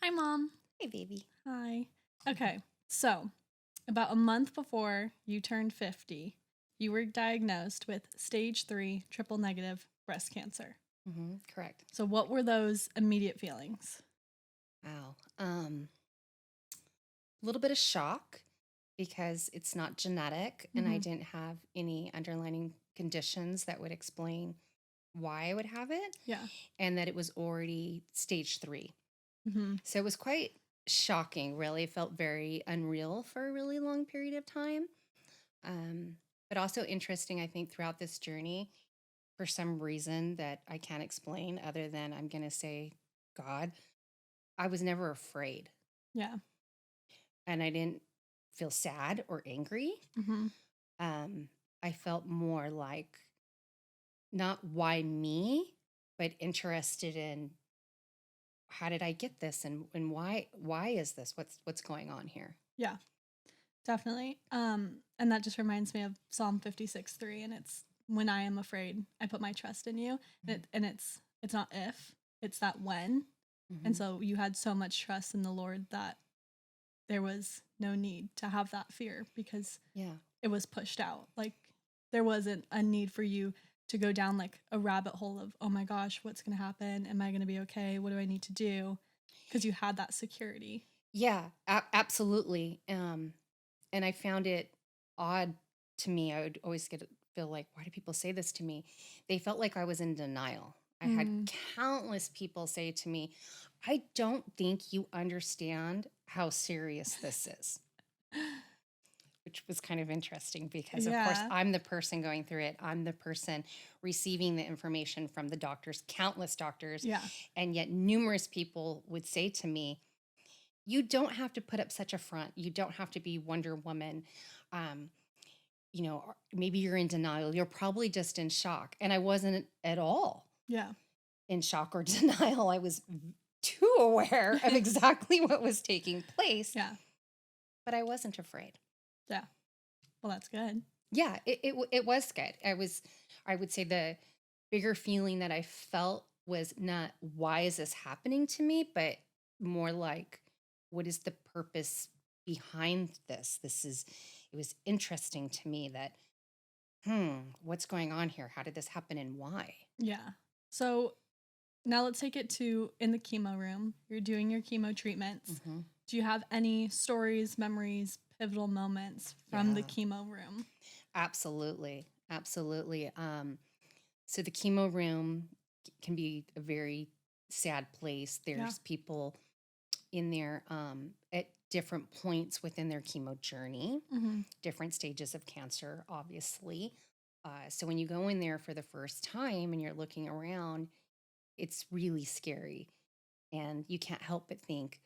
Hi, Mom. Hey, baby. Hi. Okay, so about a month before you turned 50, you were diagnosed with stage 3 triple negative breast cancer. Correct. So, what were those immediate feelings? Wow. A little bit of shock because it's not genetic and I Mm-hmm. didn't have any underlying conditions that would explain why I would have it Yeah. and that it was already stage 3. Mm-hmm. So it was quite shocking, really. It felt very unreal for a really long period of time. Um, but also interesting, I think, throughout this journey, for some reason that I can't explain other than I'm going to say God, I was never afraid. Yeah. And I didn't feel sad or angry. Mm-hmm. Um, I felt more like not why me, but interested in how did I get this and why is this? What's going on here? Yeah, definitely. And that just reminds me of Psalm 56:3, and it's when I am afraid, I put my trust in you. And it's not if, it's that when. And Mm-hmm. so you had so much trust in the Lord that there was no need to have that fear because Yeah. it was pushed out. Like there wasn't a need for you to go down like a rabbit hole of, oh my gosh, what's going to happen? Am I going to be okay? What do I need to do? Because you had that security. Yeah, absolutely. And I found it odd to me. I would always feel like, why do people say this to me? They felt like I was in denial. I had Mm, countless people say to me, I don't think you understand how serious this is, which was kind of interesting because, of course, yeah. I'm the person going through it. I'm the person receiving the information from the doctors, countless doctors. Yeah. And yet, numerous people would say to me, you don't have to put up such a front. You don't have to be Wonder Woman. Um, or maybe you're in denial. You're probably just in shock. And I wasn't at all Yeah. in shock or denial. I was too aware of exactly what was taking place, Yeah. but I wasn't afraid. Yeah. Well, that's good. Yeah, it was good. I would say the bigger feeling that I felt was not why is this happening to me, but more like what is the purpose behind this? It was interesting to me that what's going on here? How did this happen and why? Yeah. So now let's take it to in the chemo room. You're doing your chemo treatments. Hmm. Do you have any stories, memories, pivotal moments from the Yeah, chemo room? absolutely. Absolutely. So the chemo room can be a very sad place. Yeah. There's people in there at different points within their chemo journey, Mm-hmm. different stages of cancer, obviously. So when you go in there for the first time and you're looking around, it's really scary. And you can't help but think,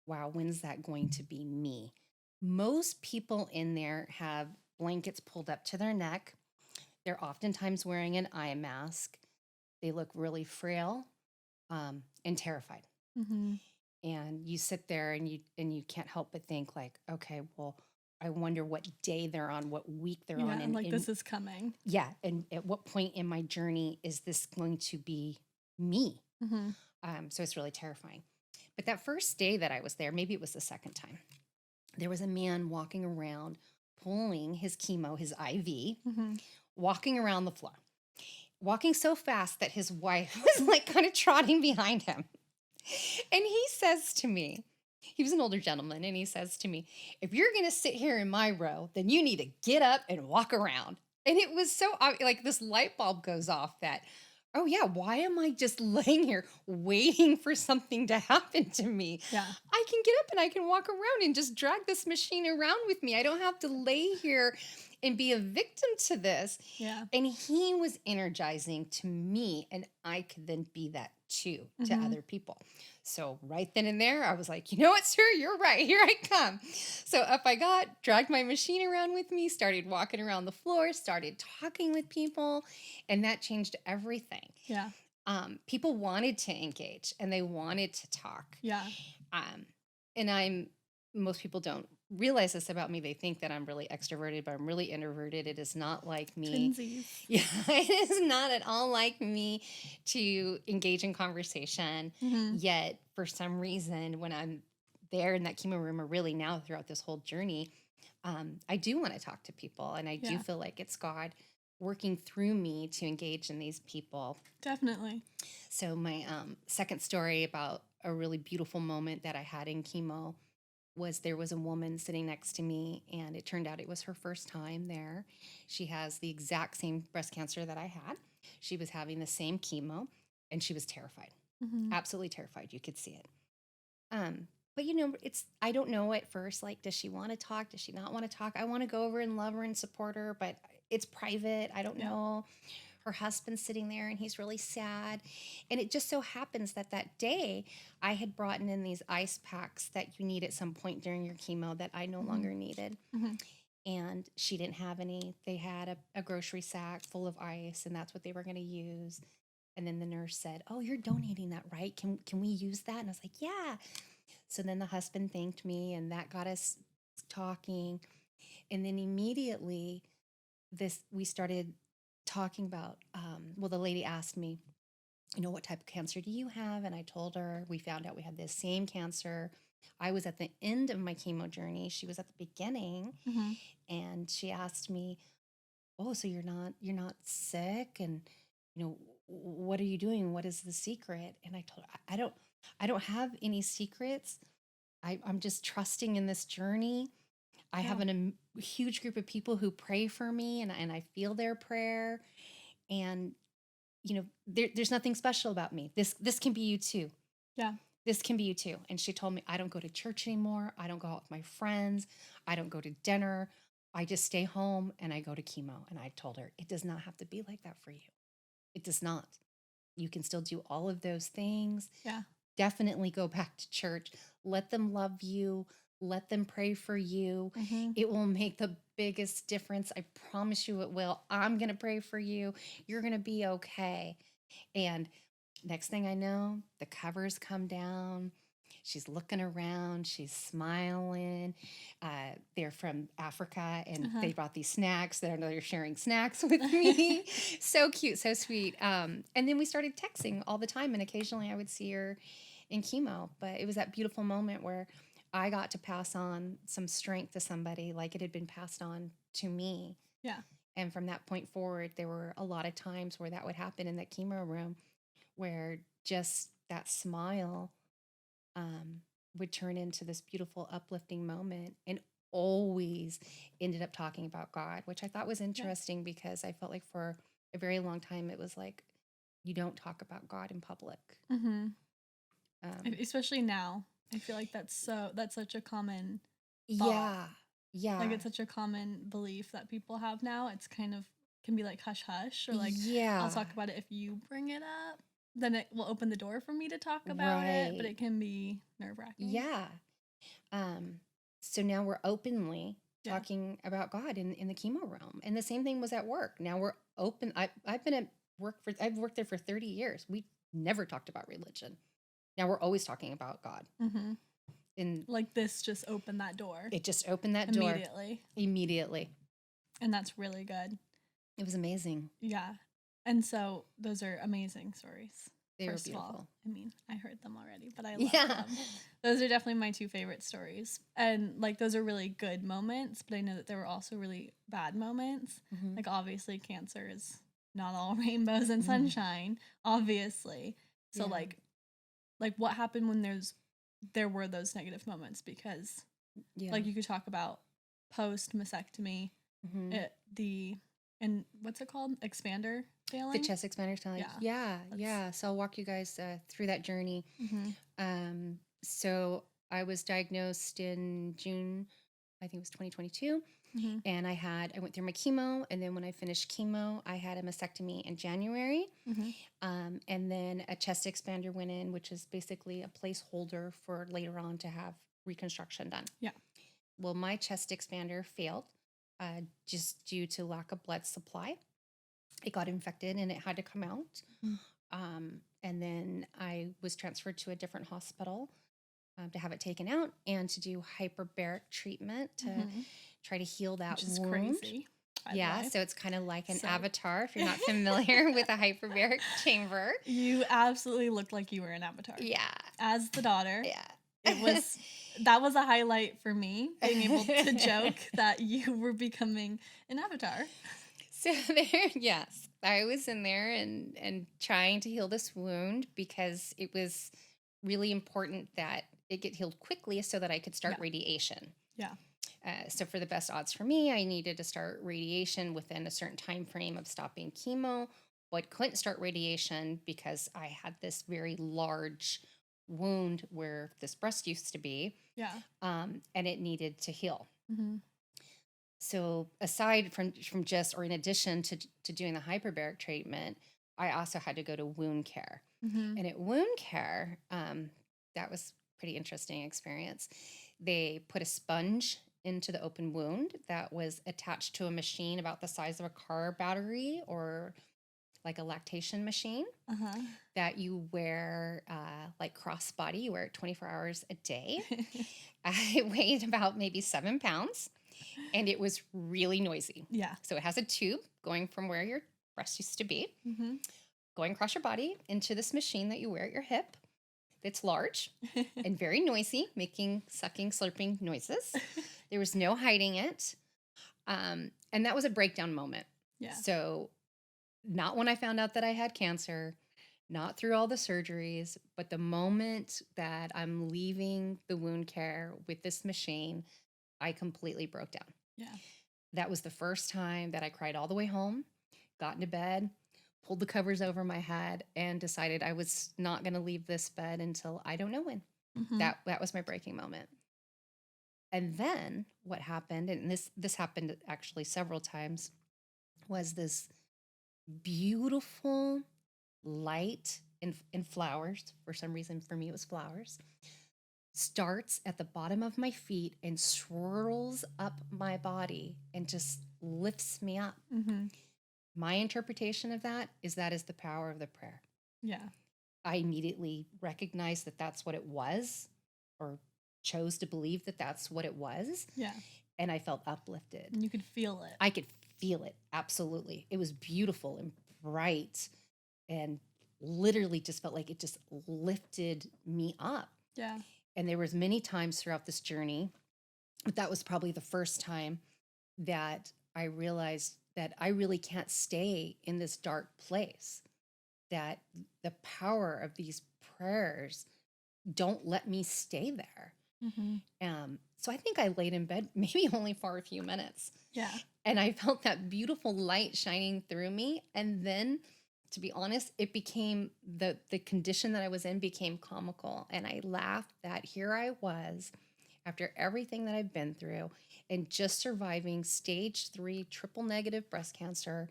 wow, when's that going to be me? Most people in there have blankets pulled up to their neck. They're oftentimes wearing an eye mask. They look really frail and terrified. Mm-hmm. And you sit there and you can't help but think like, okay, well, I wonder what day they're on, what week they're on, Yeah, and like this is coming. yeah, and at what point in my journey is this going to be me? Mm-hmm. So it's really terrifying. But that first day that I was there, maybe it was the second time, there was a man walking around pulling his chemo, his IV, Mm-hmm. walking around the floor, walking so fast that his wife was like kind of trotting behind him. And he says to me, he was an older gentleman, and he says to me, if you're going to sit here in my row, then you need to get up and walk around. And it was so like this light bulb goes off that, oh, yeah, why am I just laying here waiting for something to happen to me? Yeah. I can get up and I can walk around and just drag this machine around with me. I don't have to lay here and be a victim to this. Yeah. And he was energizing to me, and I could then be that too to Mm-hmm. other people. So right then and there, I was like, you know what, sir, you're right. Here I come. So up I got, dragged my machine around with me, started walking around the floor, started talking with people, and that changed everything. Yeah. People wanted to engage and they wanted to talk. Yeah. And most people don't realize this about me. They think that I'm really extroverted, but I'm really introverted. It is not like me. Twinsies. Yeah, it is not at all like me to engage in conversation. Mm-hmm. Yet, for some reason, when I'm there in that chemo room, or really now throughout this whole journey, I do want to talk to people. And I do Yeah, feel like it's God working through me to engage in these people. definitely. So, my second story about a really beautiful moment that I had in chemo was there was a woman sitting next to me, and it turned out it was her first time there. She has the exact same breast cancer that I had. She was having the same chemo, and she was terrified, Mm-hmm. absolutely terrified. You could see it. But it's I don't know at first, like, does she want to talk? Does she not want to talk? I want to go over and love her and support her, but it's private. I don't Yeah. know. Her husband's sitting there and he's really sad. And it just so happens that that day I had brought in these ice packs that you need at some point during your chemo that I no Mm-hmm. longer needed. Mm-hmm. And she didn't have any. They had a grocery sack full of ice, and that's what they were going to use. And then the nurse said, "Oh, you're donating that, right? Can we use that?" And I was like, "Yeah." So then the husband thanked me, and that got us talking. And then immediately this we started talking about well, the lady asked me, what type of cancer do you have? And I told her. We found out we had the same cancer. I was at the end of my chemo journey. She was at the beginning. Mm-hmm. And she asked me, "Oh, so you're not sick? And what are you doing? What is the secret?" And I told her, I don't have any secrets. I'm just trusting in this journey. I Yeah. have a huge group of people who pray for me, and I feel their prayer. And there's nothing special about me. This can be you too. Yeah. This can be you too. And she told me, I don't go to church anymore. I don't go out with my friends. I don't go to dinner. I just stay home and I go to chemo. And I told her, it does not have to be like that for you. It does not. You can still do all of those things. Yeah. Definitely go back to church. Let them love you. Let them pray for you. Mm-hmm. It will make the biggest difference. I promise you it will. I'm going to pray for you. You're going to be okay. And next thing I know, the covers come down. She's looking around. She's smiling. They're from Africa, and Uh-huh. they brought these snacks. They're sharing snacks with me. So cute, so sweet. And then we started texting all the time, and occasionally I would see her in chemo. But it was that beautiful moment where I got to pass on some strength to somebody like it had been passed on to me. Yeah. And from that point forward, there were a lot of times where that would happen in that chemo room, where just that smile um, would turn into this beautiful, uplifting moment, and always ended up talking about God, which I thought was Yeah. interesting because I felt like for a very long time it was like, you don't talk about God in public. Mm-hmm. Um, Especially now, I feel like that's such a common thought. yeah, Like yeah, it's such a common belief that people have now. It's kind of can be like hush hush or like I'll yeah, talk about it if you bring it up. Then it will open the door for me to talk about it, but right, it can be nerve wracking. yeah. Um, so now we're openly Yeah. talking about God in the chemo room. And the same thing was at work. Now we're open. I've worked there for 30 years. We never talked about religion. Now we're always talking about God. Mm-hmm. And Like this just opened that door it just opened that door immediately. immediately. And that's really good. It was amazing. Yeah. And so those are amazing stories. They were First of all, beautiful. I mean, I heard them already, but I love Yeah. them. Those are definitely my two favorite stories. And like those are really good moments, but I know that there were also really bad moments. Mhm. Like obviously cancer is not all rainbows and Mhm. sunshine, obviously. So Yeah. like what happened when there were those negative moments because Yeah. like you could talk about post mastectomy, Mhm. and what's it called? Expander The failing? chest expander challenge. Yeah. Yeah. So I'll walk you guys through that journey. Mm-hmm. So I was diagnosed in June, I think it was 2022. Mm-hmm. And I went through my chemo. And then when I finished chemo, I had a mastectomy in January. Mm-hmm. And then a chest expander went in, which is basically a placeholder for later on to have reconstruction done. Yeah. Well, my chest expander failed just due to lack of blood supply. It got infected and it had to come out. Mhm. And then I was transferred to a different hospital. to have it taken out and to do hyperbaric treatment to Mhm. try to heal that Which is wound. crazy, by the Yeah, way. so it's kind of like an So avatar if you're not familiar with a hyperbaric chamber. you absolutely looked like you were an avatar. Yeah. As the daughter, Yeah. it was that was a highlight for me, being able to joke that you were becoming an avatar. So there, yes, I was in there and trying to heal this wound because it was really important that it get healed quickly so that I could start Yeah. radiation. Yeah. So for the best odds for me, I needed to start radiation within a certain time frame of stopping chemo, but couldn't start radiation because I had this very large wound where this breast used to be, Yeah. and it needed to heal. Mhm. So aside from just or in addition to doing the hyperbaric treatment, I also had to go to wound care. Mhm. And at wound care, that was pretty interesting experience. They put a sponge into the open wound that was attached to a machine about the size of a car battery or like a lactation machine Uh-huh. that you wear like crossbody. You wear it 24 hours a day. I weighed about maybe 7 pounds and it was really noisy. Yeah. So it has a tube going from where your breast used to be, Mhm. going across your body into this machine that you wear at your hip. It's large and very noisy, making sucking, slurping noises. There was no hiding it. And that was a breakdown moment. Yeah. So, not when I found out that I had cancer, not through all the surgeries, but the moment that I'm leaving the wound care with this machine, I completely broke down. Yeah. That was the first time that I cried all the way home, got into bed, pulled the covers over my head, and decided I was not going to leave this bed until I don't know when. Mhm. That was my breaking moment. And then what happened, and this happened actually several times, was this beautiful light in flowers. For some reason, for me, it was flowers. Starts at the bottom of my feet and swirls up my body and just lifts me up. Mhm. My interpretation of that is the power of the prayer. Yeah. I immediately recognized that that's what it was, or chose to believe that that's what it was. Yeah. And I felt uplifted. And you could feel it. I could feel it. Absolutely. It was beautiful and bright and literally just felt like it just lifted me up. Yeah. And there was many times throughout this journey, but that was probably the first time that I realized that I really can't stay in this dark place, that the power of these prayers don't let me stay there. Mhm. So I think I laid in bed maybe only for a few minutes. Yeah. And I felt that beautiful light shining through me. And then, to be honest, it became the condition that I was in became comical. And I laughed that here I was after everything that I've been through and just surviving stage 3 triple negative breast cancer,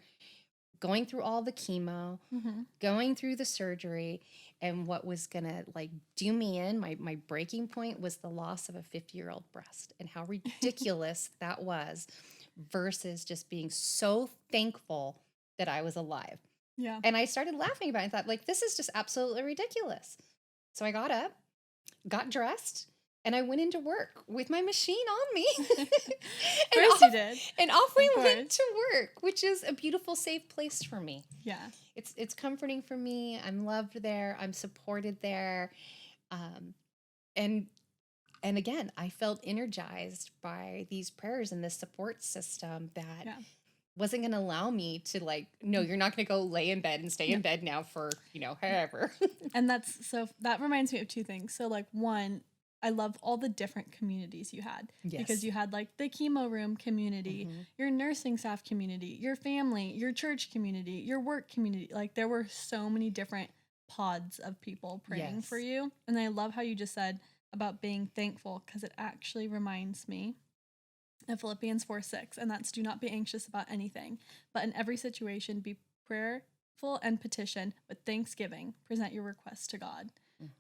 going through all the chemo, Mhm. going through the surgery, and what was gonna like do me in, my breaking point was the loss of a 50-year-old breast and how ridiculous that was versus just being so thankful that I was alive. Yeah. And I started laughing about it. I thought, like, this is just absolutely ridiculous. So I got up, got dressed, and I went into work with my machine on me. Of course you did. And off we Of went course. to work, which is a beautiful, safe place for me. Yeah. It's comforting for me. I'm loved there. I'm supported there. Um, and and again, I felt energized by these prayers and this support system that Yeah. wasn't going to allow me to like, no, you're not going to go lay in bed and stay No. in bed now for, however. And that reminds me of two things. So like one, I love all the different communities you had because Yes. you had like the chemo room community, Mhm. your nursing staff community, your family, your church community, your work community. Like there were so many different pods of people praying for Yes. you. And I love how you just said about being thankful because it actually reminds me of Philippians 4:6, and that's do not be anxious about anything, but in every situation be prayerful and petition with thanksgiving. Present your requests to God.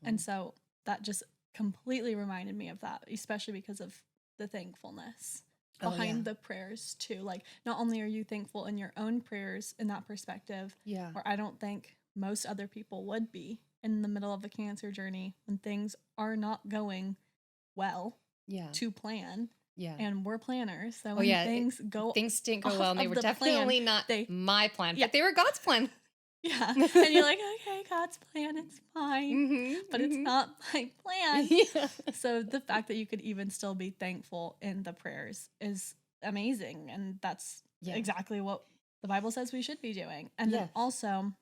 And Mhm. so that just completely reminded me of that, especially because of the thankfulness Oh, yeah. behind the prayers too. Like not only are you thankful in your own prayers in that perspective, Yeah. or I don't think most other people would be in the middle of a cancer journey when things are not going well Yeah. to plan. Yeah. And we're planners. So Oh when yeah. things go Things didn't go off well, and they of were the plan, definitely not they, my plan, yeah, but they were God's plan. yeah. And you're like, okay, God's plan, it's fine. Mm-hmm. But it's not my plan. Yeah. So the fact that you could even still be thankful in the prayers is amazing. And that's Yeah. exactly what the Bible says we should be doing. And then Yes. also,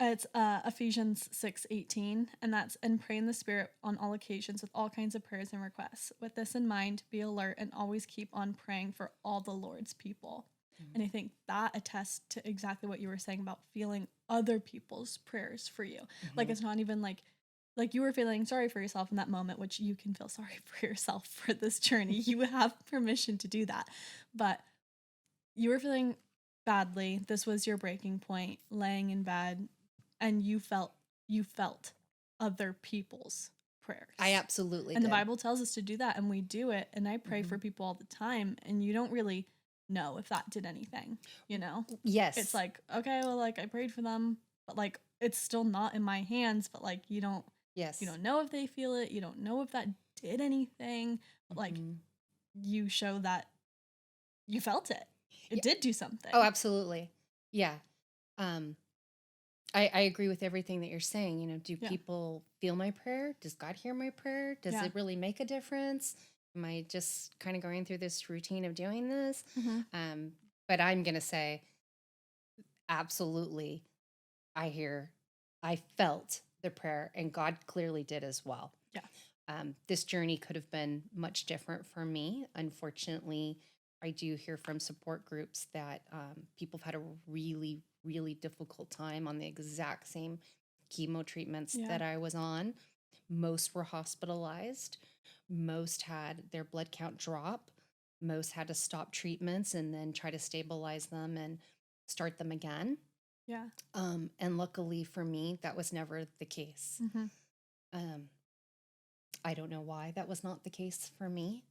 it's Ephesians 6:18, and that's, and pray in the Spirit on all occasions with all kinds of prayers and requests. With this in mind, be alert and always keep on praying for all the Lord's people. And I think that attests to exactly what you were saying about feeling other people's prayers for you. Like, it's not even like you were feeling sorry for yourself in that moment, which you can feel sorry for yourself for this journey. You have permission to do that. But you were feeling badly. This was your breaking point, laying in bed, and you felt other people's prayers. I absolutely And did. the Bible tells us to do that, and we do it. And I pray for people all the time, and you don't really know if that did anything, you know? Yes. It's like, okay, well, like, I prayed for them, but like it's still not in my hands. But like, you don't know if they feel it. You don't know if that did anything. But like, you show that you felt it. It did do something. Oh, absolutely. Yeah. I agree with everything that you're saying. You know, do people feel my prayer? Does God hear my prayer? Does it really make a difference? Am I just kind of going through this routine of doing this? But I'm going to say, absolutely, I felt the prayer, and God clearly did as well. Yeah. This journey could have been much different for me. Unfortunately, I do hear from support groups that people have had a really, really difficult time on the exact same chemo treatments that I was on. Most were hospitalized. Most had their blood count drop. Most had to stop treatments and then try to stabilize them and start them again. Yeah. And luckily for me, that was never the case. I don't know why that was not the case for me.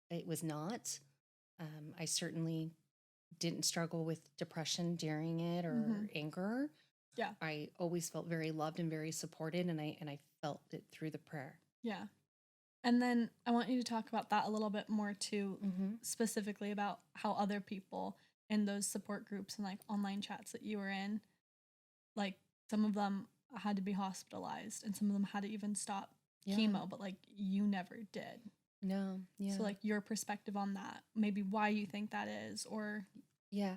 It was not. I certainly didn't struggle with depression during it or anger. Yeah. I always felt very loved and very supported, and I felt it through the prayer. Yeah. And then I want you to talk about that a little bit more too, specifically about how other people in those support groups and like online chats that you were in, like some of them had to be hospitalized and some of them had to even stop chemo, but like you never did. No. Yeah. So like your perspective on that, maybe why you think that is, or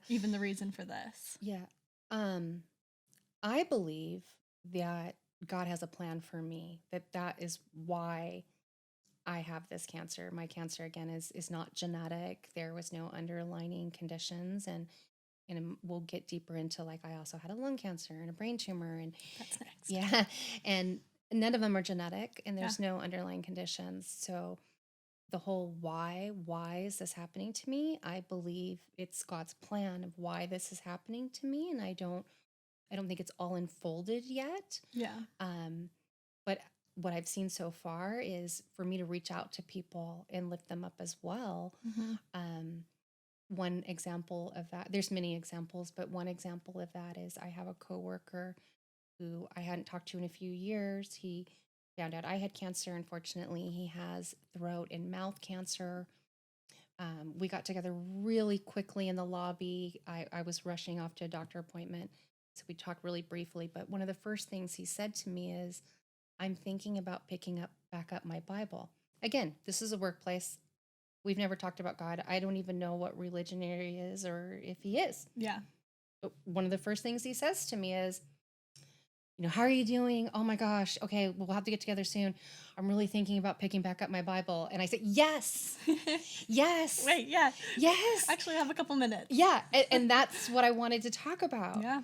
even the reason for this. Yeah. I believe that God has a plan for me, that is why I have this cancer. My cancer, again, is not genetic. There was no underlying conditions, and we'll get deeper into, like, I also had a lung cancer and a brain tumor, and that's next. Yeah, and none of them are genetic, and there's no underlying conditions. So the whole why is this happening to me? I believe it's God's plan of why this is happening to me, and I don't think it's all unfolded yet. Yeah. But what I've seen so far is for me to reach out to people and lift them up as well. One example of that, there's many examples, but one example of that is I have a coworker who I hadn't talked to in a few years. He found out I had cancer. Unfortunately, he has throat and mouth cancer. We got together really quickly in the lobby. I was rushing off to a doctor appointment, so we talked really briefly. But one of the first things he said to me is, I'm thinking about picking back up my Bible. Again, this is a workplace. We've never talked about God. I don't even know what religion he is or if he is. Yeah. But one of the first things he says to me is, how are you doing? Oh my gosh. Okay, we'll have to get together soon. I'm really thinking about picking back up my Bible. And I said, yes, yes. Wait, yeah. Yes. Actually, I have a couple minutes. Yeah. And that's what I wanted to talk about. Yeah.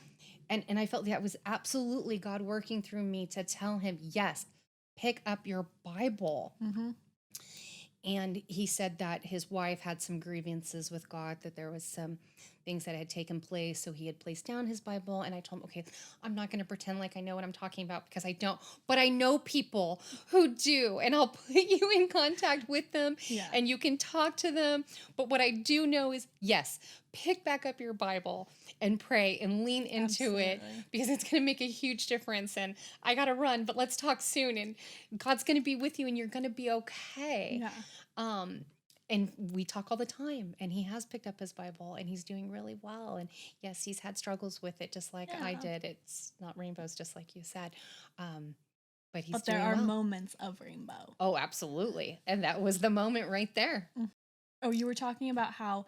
And I felt that was absolutely God working through me to tell him, yes, pick up your Bible. And he said that his wife had some grievances with God, that there was some things that had taken place. So he had placed down his Bible, and I told him, okay, I'm not going to pretend like I know what I'm talking about because I don't, but I know people who do, and I'll put you in contact with them Yeah. and you can talk to them. But what I do know is, yes, pick back up your Bible and pray and lean into it Absolutely. because it's going to make a huge difference. And I got to run, but let's talk soon. And God's going to be with you and you're going to be okay. Yeah. And we talk all the time, and he has picked up his Bible and he's doing really well. And yes, he's had struggles with it just like I Yeah. did. It's not rainbows, just like you said. But he's But there doing are well. moments of rainbow. Oh, absolutely. And that was the moment right there. Oh, you were talking about how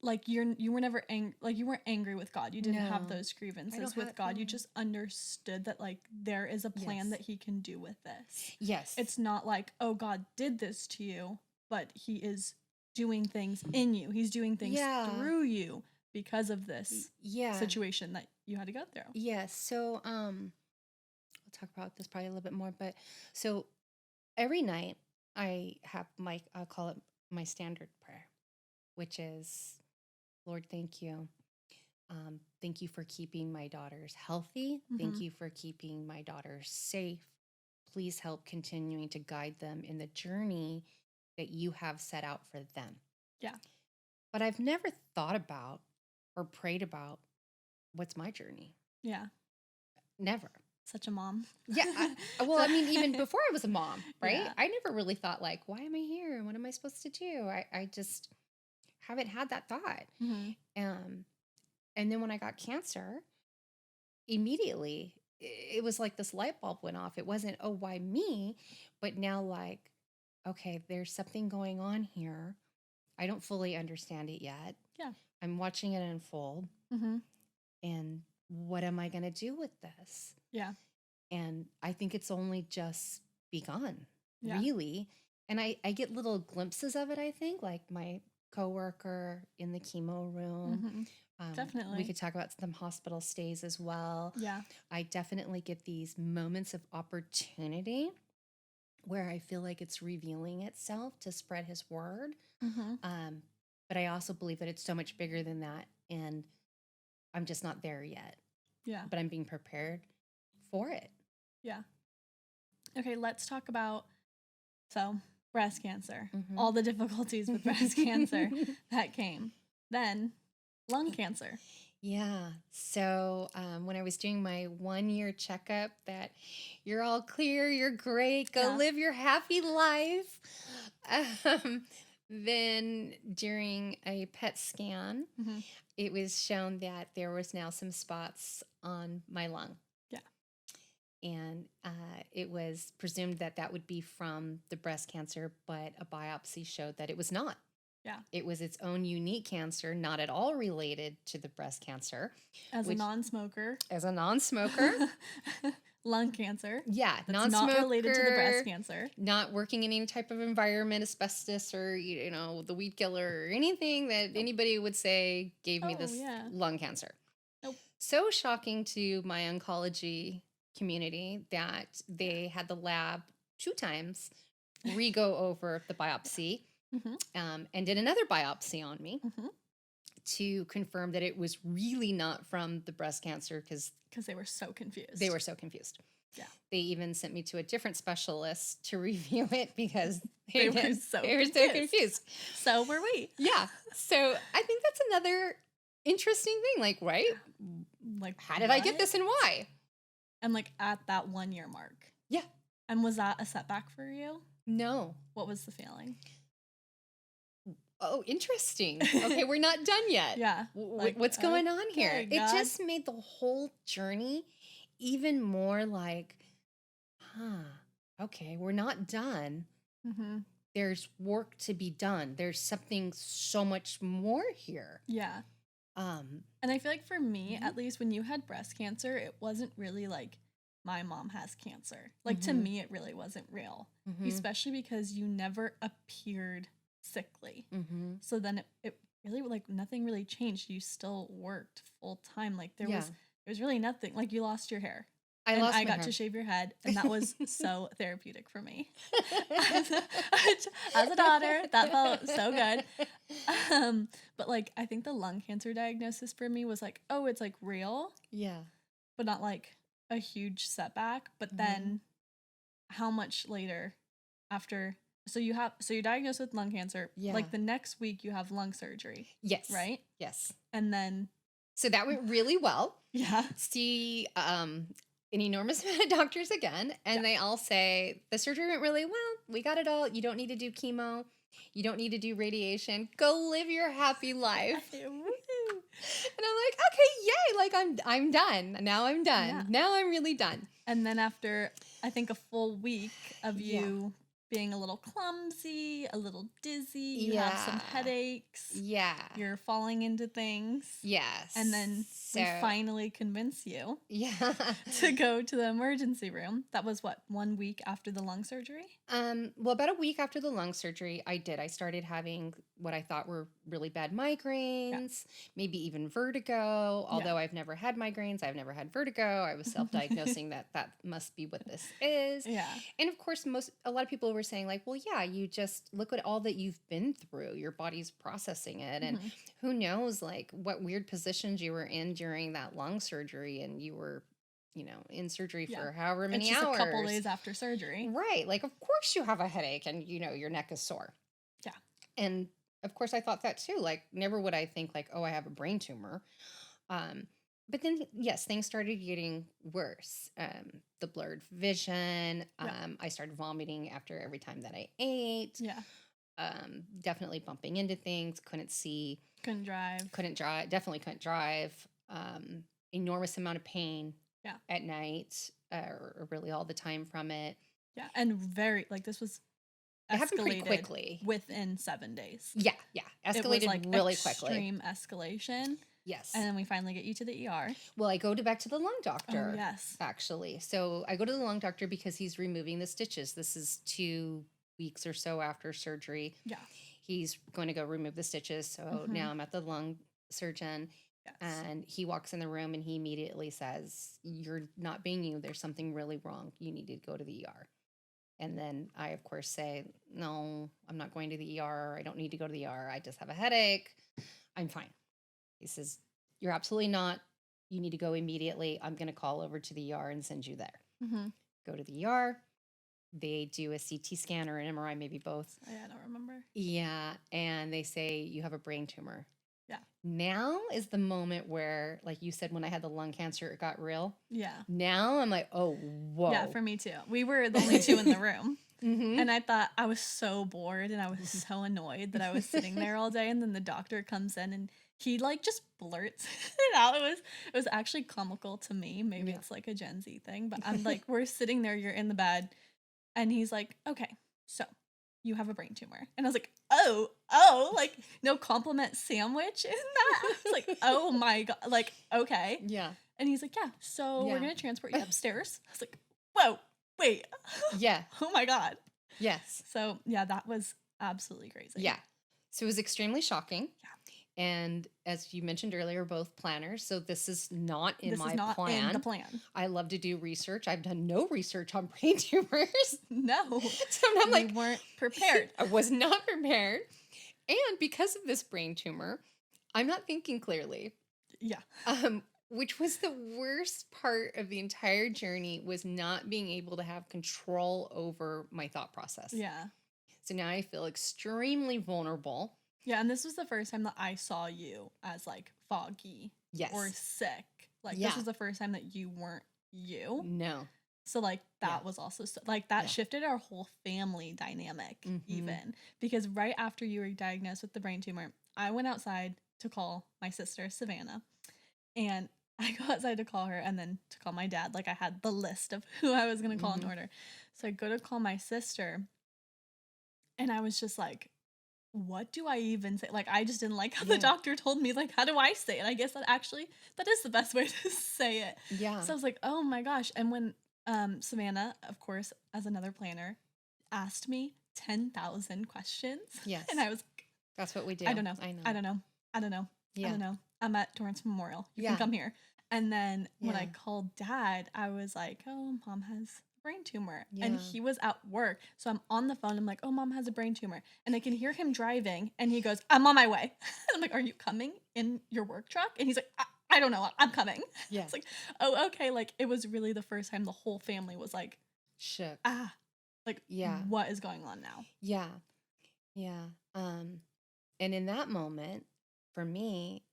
like you were never like you weren't angry with God. You didn't have No, those I grievances don't with have, God. You no. just understood that like there is a plan Yes. that he can do with this. Yes. It's not like, oh, God did this to you, but he is doing things in you. He's doing things Yeah. through you because of this Yeah. situation that you had to go through. Yes. So, we'll talk about this probably a little bit more, but so every night I'll call it my standard prayer, which is, Lord, thank you. Thank you for keeping my daughters healthy. Thank Mhm. you for keeping my daughters safe. Please help continuing to guide them in the journey that you have set out for them. Yeah. But I've never thought about or prayed about what's my journey. Yeah. Never. Such a mom. Yeah. Well, I mean, even before I was a mom, right? Yeah. I never really thought like, why am I here? What am I supposed to do? I just haven't had that thought. Mhm. And then when I got cancer, immediately it was like this light bulb went off. It wasn't, oh, why me? But now like, okay, there's something going on here. I don't fully understand it yet. Yeah. I'm watching it unfold. Mhm. And what am I going to do with this? Yeah. And I think it's only just begun, Yeah. really. And I get little glimpses of it, I think, like my coworker in the chemo room. Mhm. We Definitely. could talk about some hospital stays as well. Yeah. I definitely get these moments of opportunity where I feel like it's revealing itself to spread his word. Mhm. But I also believe that it's so much bigger than that. And I'm just not there yet. Yeah. But I'm being prepared for it. Yeah. Okay, let's talk about breast cancer. Mhm. All the difficulties with breast cancer that came. Then lung cancer. Yeah. So when I was doing my 1 year checkup, that you're all clear, you're great, go Yeah. live your happy life. Then during a PET scan, Mhm. it was shown that there was now some spots on my lung. Yeah. And it was presumed that that would be from the breast cancer, but a biopsy showed that it was not. Yeah. It was its own unique cancer, not at all related to the breast cancer. As a Which- non-smoker. As a non-smoker, Lung cancer. yeah, That's non-smoker, not related to the breast cancer. not working in any type of environment, asbestos or the weed killer or anything that anybody would say gave me Oh, this yeah. lung cancer. Nope. So shocking to my oncology community that they had the lab 2 times re-go over the biopsy Mhm. and did another biopsy on me Mhm. to confirm that it was really not from the breast cancer because Because they were so confused. they were so confused. Yeah. They even sent me to a different specialist to review it because They were so confused. So were we. Yeah. So I think that's another interesting thing. Like, right? Like, How did I get what? this and why? And like at that 1 year mark. Yeah. And was that a setback for you? No. What was the feeling? Oh, interesting. Okay, we're not done yet. Yeah. Like, What's going on here? okay, It God. just made the whole journey even more like, okay, we're not done. Mhm. There's work to be done. There's something so much more here. Yeah. Um, And I feel like for me, Mhm. at least when you had breast cancer, it wasn't really like my mom has cancer. Like to Mhm. me, it really wasn't real, mhm, especially because you never appeared sickly. mhm. So then it really like nothing really changed. You still worked full time. Like there Yeah. was really nothing. Like you lost your hair. I and lost I my got hair. to shave your head, and that was so therapeutic for me. As a, as a daughter, that felt so good. But like, I think the lung cancer diagnosis for me was like, oh, it's like real, Yeah. but not like a huge setback. But Mhm. then how much later after, so you're diagnosed with lung cancer, Yeah. like the next week you have lung surgery, Yes. right? Yes. And then, So that went really well. yeah. See an enormous amount of doctors again, and Yeah. they all say the surgery went really well. We got it all. You don't need to do chemo. You don't need to do radiation. Go live your happy life. Woo. And I'm like, okay, yay! Like I'm done. Now I'm done. Yeah. Now I'm really done. And then after, I think, a full week of Yeah. you being a little clumsy, a little dizzy, you have some Yeah. headaches, Yeah. you're falling into things. Yes. And then we So finally convince you yeah. to go to the emergency room. That was what, 1 week after the lung surgery? Well, about a week after the lung surgery, I started having what I thought were really bad migraines, maybe even vertigo. Although I've never had migraines, I've never had vertigo. I was self-diagnosing that must be what this is. Yeah. And of course, a lot of people were saying like, well, yeah, you just look at all that you've been through. Your body's processing it, and who knows, like what weird positions you were in during that lung surgery, and you were, in surgery for however many It's just hours. a couple days after surgery. Right. Like, of course you have a headache and, your neck is sore. Yeah. And of course I thought that too. Like, never would I think like, oh, I have a brain tumor. But then, yes, things started getting worse. The blurred vision. I started vomiting after every time that I ate. Yeah. Definitely bumping into things. Couldn't see. Couldn't drive. Definitely couldn't drive. Enormous amount of pain. Yeah. At night, or really all the time from it. Yeah. And this was It happened pretty escalated quickly. within 7 days. Yeah. It was Escalated like really quickly. extreme escalation. Yes. And then we finally get you to the ER. Well, I go back to the lung doctor. Oh, yes. Actually. So I go to the lung doctor because he's removing the stitches. This is 2 weeks or so after surgery. Yeah. He's going to go remove the stitches. So now I'm at the lung surgeon. Yes. And he walks in the room and he immediately says, "You're not being you. There's something really wrong. You need to go to the ER." And then I, of course, say, "No, I'm not going to the ER. I don't need to go to the ER. I just have a headache. I'm fine." He says, "You're absolutely not. You need to go immediately. I'm going to call over to the ER and send you there." Go to the ER. They do a CT scan or an MRI, maybe both. I don't remember. Yeah. And they say, "You have a brain tumor." Yeah. Now is the moment where, like you said, when I had the lung cancer, it got real. Yeah. Now I'm like, oh, whoa. Yeah, for me too. We were the only two in the room. And I thought I was so bored and I was so annoyed that I was sitting there all day. And then the doctor comes in and he like just blurts it out. It was actually comical to me. Maybe it's like a Gen Z thing, but I'm like, we're sitting there, you're in the bed. And he's like, "Okay, so you have a brain tumor." And I was like, oh, like no compliment sandwich in that. I was like, oh my God, like, okay. Yeah. And he's like, "Yeah, so we're Yeah. going to transport you upstairs." I was like, whoa, wait. Yeah. Oh my God. Yes. So yeah, that was absolutely crazy. Yeah. So it was extremely shocking. Yeah. And as you mentioned earlier, both planners. So this is not in This my is not plan. in the plan. I love to do research. I've done no research on brain tumors. No. So I'm like, we weren't prepared. I was not prepared. And because of this brain tumor, I'm not thinking clearly. Yeah. Which was the worst part of the entire journey, was not being able to have control over my thought process. Yeah. So now I feel extremely vulnerable. Yeah, and this was the first time that I saw you as like foggy Yes. or sick. Like Yeah. this was the first time that you weren't you. No. So like that Yeah. was also like that Yeah. shifted our whole family dynamic Mhm. even, because right after you were diagnosed with the brain tumor, I went outside to call my sister Savannah, and I go outside to call her and then to call my dad. Like I had the list of who I was going to call in order. So I go to call my sister and I was just like, what do I even say? Like, I just didn't like how the doctor told me, like, how do I say it? I guess that is the best way to say it. Yeah. So I was like, oh my gosh. And when Savannah, of course, as another planner, asked me 10,000 questions. Yes. And I was like, That's what we do. I don't know. I know. I don't know. Yeah. I'm at Torrance Memorial. You Yeah. can come here. And then when I Yeah. called dad, I was like, oh, mom has a brain tumor. And Yeah. he was at work. So I'm on the phone. I'm like, oh, mom has a brain tumor. And I can hear him driving. And he goes, I'm on my way. I'm like, are you coming in your work truck? And he's like, I don't know. I'm coming. Yeah. It's like, oh, okay. Like, it was really the first time the whole family was like, Shook. like, Yeah. what is going on now? Yeah. Yeah. And in that moment, for me,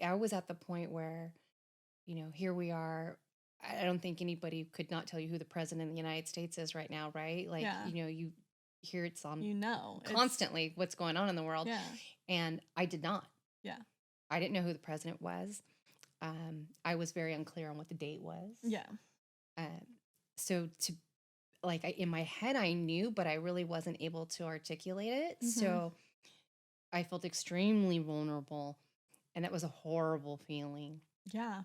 I was at the point where, here we are. I don't think anybody could not tell you who the president of the United States is right now, right? Like, Yeah. you hear it's on It's, constantly what's going on in the world. yeah. And I did not. Yeah. I didn't know who the president was. I was very unclear on what the date was. Yeah. So in my head, I knew, but I really wasn't able to articulate it. So I felt extremely vulnerable, and that was a horrible feeling. Yeah.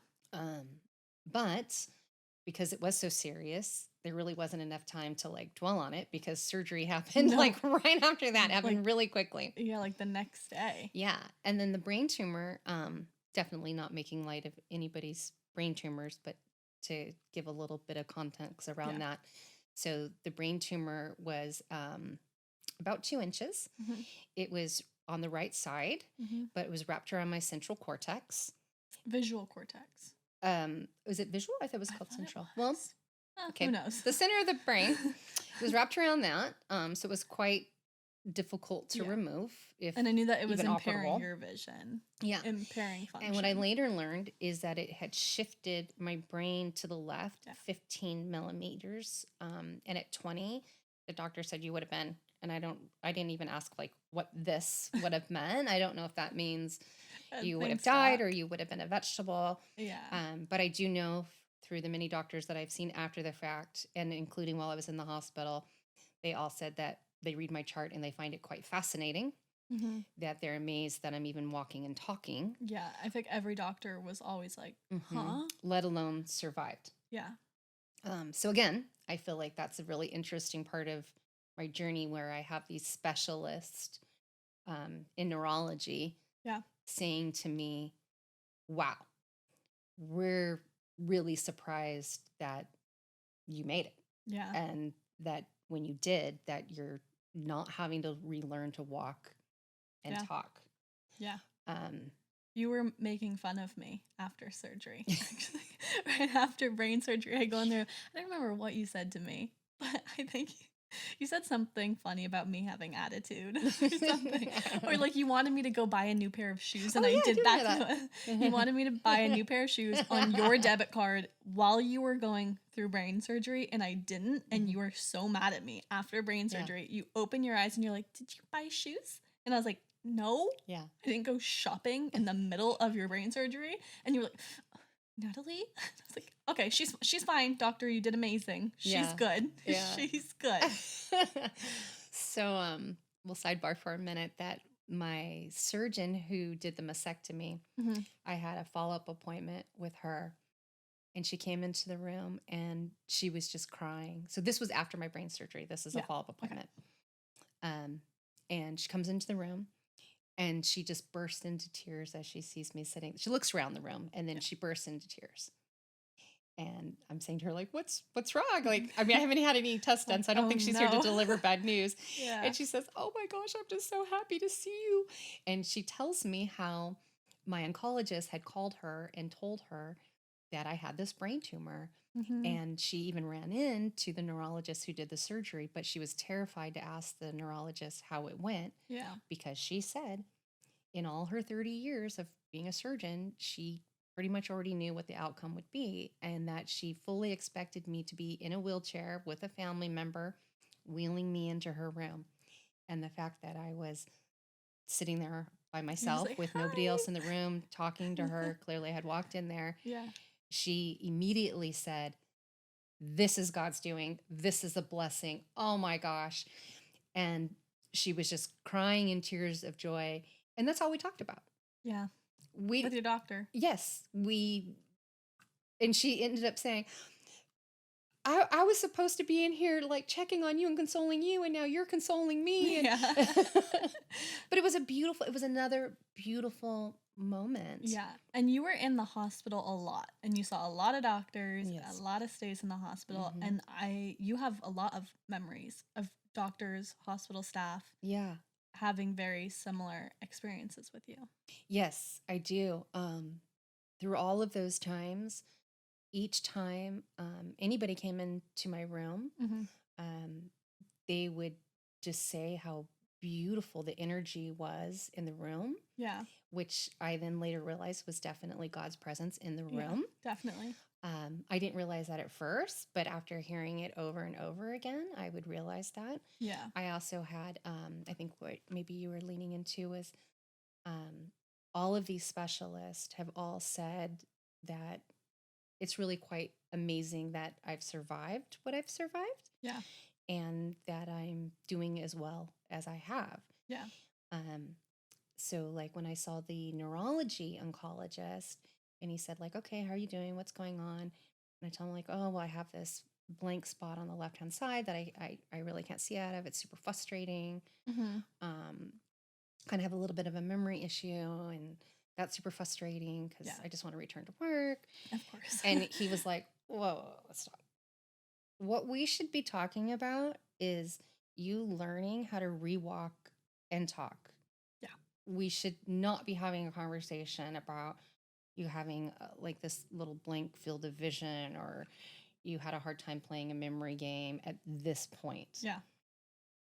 But because it was so serious, there really wasn't enough time to dwell on it, because surgery happened No. right after that. Happened really quickly. Yeah, like the next day. Yeah. And then the brain tumor, definitely not making light of anybody's brain tumors, but to give a little bit of context around that. So the brain tumor was about 2 inches. It was on the right side, but it was wrapped around my central cortex. Visual cortex. Was it visual? I thought it was called central. Well, okay. Who knows? The center of the brain. It was wrapped around that. So it was quite difficult to remove. And I knew that it was impairing operable. Your vision. Yeah. Impairing function. And what I later learned is that it had shifted my brain to the left 15 millimeters. And at 20, the doctor said you would have been, and I didn't even ask what this would have meant. I don't know if that means you would have died or you would have been a vegetable. Yeah. But I do know through the many doctors that I've seen after the fact, and including while I was in the hospital, they all said that they read my chart and they find it quite fascinating, that they're amazed that I'm even walking and talking. Yeah. I think every doctor was always like, huh? Let alone survived. Yeah. So again, I feel like that's a really interesting part of my journey, where I have these specialists in neurology saying to me, wow, we're really surprised that you made it. Yeah. And that when you did, that you're not having to relearn to walk and talk. Yeah. You were making fun of me after surgery, actually. Right after brain surgery, I go in there. I don't remember what you said to me, but I think you said something funny about me having attitude or something. Or you wanted me to go buy a new pair of shoes, and I did that. You wanted me to buy a new pair of shoes on your debit card while you were going through brain surgery, and I didn't, and you were so mad at me after brain surgery. You open your eyes and you're like, did you buy shoes? And I was like, no. Yeah. I didn't go shopping in the middle of your brain surgery. And you were like, Natalie? I was like, okay, she's fine, doctor. You did amazing. She's good. Yeah. She's good. So we'll sidebar for a minute that my surgeon who did the mastectomy, I had a follow-up appointment with her, and she came into the room and she was just crying. So this was after my brain surgery. This is a follow-up appointment. Okay. And she comes into the room and she just bursts into tears as she sees me sitting. She looks around the room and then she bursts into tears. And I'm saying to her, what's wrong? I haven't had any tests done, so I don't think she's here to deliver bad news. And she says, oh my gosh, I'm just so happy to see you. And she tells me how my oncologist had called her and told her that I had this brain tumor. And she even ran in to the neurologist who did the surgery, but she was terrified to ask the neurologist how it went. Yeah. Because she said in all her 30 years of being a surgeon, she pretty much already knew what the outcome would be, and that she fully expected me to be in a wheelchair with a family member wheeling me into her room. And the fact that I was sitting there by myself with nobody else in the room talking to her, clearly I had walked in there. Yeah. She immediately said, this is God's doing. This is a blessing. Oh my gosh. And she was just crying in tears of joy. And that's all we talked about. Yeah. With your doctor. Yes. And she ended up saying, I was supposed to be in here like checking on you and consoling you, and now you're consoling me. And Yeah. but it was another beautiful moment. Yeah. And you were in the hospital a lot and you saw a lot of doctors, a Yes. lot of stays in the hospital. Hmm. And you have a lot of memories of doctors, hospital staff Yeah. having very similar experiences with you. Yes, I do. Through all of those times, each time anybody came into my room, Mm-hmm. um, they would just say how beautiful the energy was in the room, Yeah. which I then later realized was definitely God's presence in the Yeah. room. Definitely. I didn't realize that at first, but after hearing it over and over again, I would realize that. Yeah. I also had, I think what maybe you were leaning into was um, all of these specialists have all said that it's really quite amazing that I've survived what I've survived Yeah. and that I'm doing as well as I have. Yeah. Um, so like when I saw the neurology oncologist and he said like, okay, how are you doing? What's going on? And I told him like, oh, well, I have this blank spot on the left-hand side that I really can't see out of. It's super frustrating. Mm-hmm. Um, kind of have a little bit of a memory issue and that's super frustrating because Yeah. I just want to return to work. Of course. And he was like, whoa, stop. What we should be talking about is you learning how to rewalk and talk. Yeah. We should not be having a conversation about you having like this little blank field of vision or you had a hard time playing a memory game at this point. Yeah.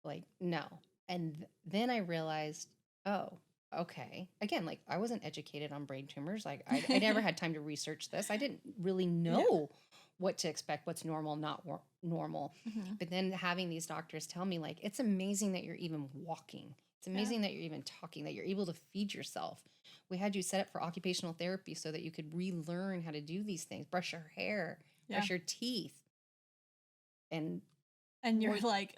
Like, no. And then I realized, oh, okay. Again, like I wasn't educated on brain tumors. Like I never had time to research this. I didn't really know what to expect, what's normal, not normal. Mm-hmm. But then having these doctors tell me, like, it's amazing that you're even walking. It's amazing that you're even talking, that you're able to feed yourself. We had you set up for occupational therapy so that you could relearn how to do these things, brush your hair, brush your teeth. And you're like,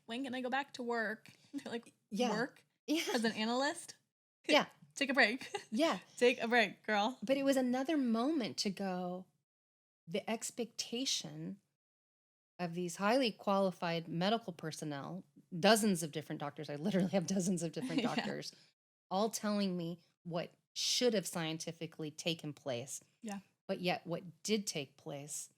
when can I go back to work? They're like, work? Yeah. As an analyst? Yeah. Take a break. Yeah. Take a break, girl. But it was another moment to go, the expectation of these highly qualified medical personnel, dozens of different doctors, I literally have dozens of different doctors, all telling me what should have scientifically taken place. Yeah. But yet what did take place